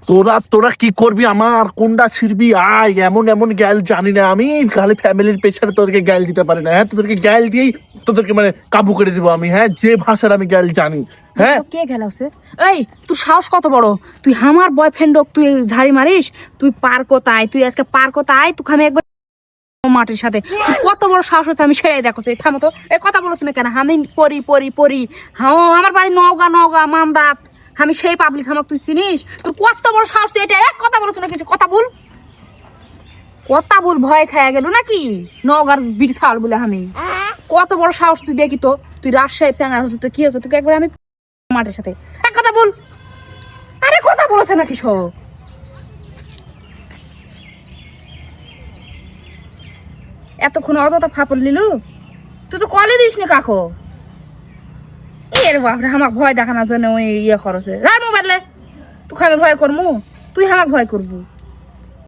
তোরা তোরা কি করবি, আমার কোনটা ছিড়বি আয়। এমন এমন গ্যাল জানি না আমি, খালি ফ্যামিলির পেছনে তোদেরকে গ্যাল দিতে পারি না। হ্যাঁ, তোদেরকে গ্যাল দিয়েই তোদেরকে মানে কাবু করে দিব আমি। হ্যাঁ, যে ভাষার আমি গ্যাল জানি। হ্যাঁ, কে গেলাছে? এই তোর সাহস কত বড়, তুই আমার বয়ফ্রেন্ড তুই ঝাড়ি মারিস? তুই পার কোথায়, তুই আজকে পার কোথায়? তোকে আমি একবার মাটির সাথে, তুই কত বড় সাহস হচ্ছে আমি সেটাই দেখো। থামো তো, এই কথা বলছ না কেন? আমি পরি পরি পরি, হ্যাঁ আমার বাড়ি নওগাঁ, নওগাঁ মামদাত। আমি সেই পাবলিক, আমাকে তুই চিনিস? তোর কত বড় সাহস, তুই এটা এক কথা বলছ না কিছু? কথা বল, কথা বল। ভয় খায়া গেল নাকি নওগাঁর বিড় ছাড় বলে? আমি কত বড় সাহস তুই দেখি তো, তুই রাজশাহীর চ্যাংড়া হচ্ছে তো কি হচ্ছে? তোকে একবার আমি মাটির সাথে, এক কথা বল। আরে কথা বলেছে নাকি সব? এতক্ষণ অযথা ফাপড় লিলু, তুই তো কলে দিস নি কাকো। এর বাপরে, আমাকে ভয় দেখানোর জন্য ওই ইয়ে খরচে রায় মোবাইলে। তোকে আমি ভয় করবো? তুই আমাকে ভয় করবো?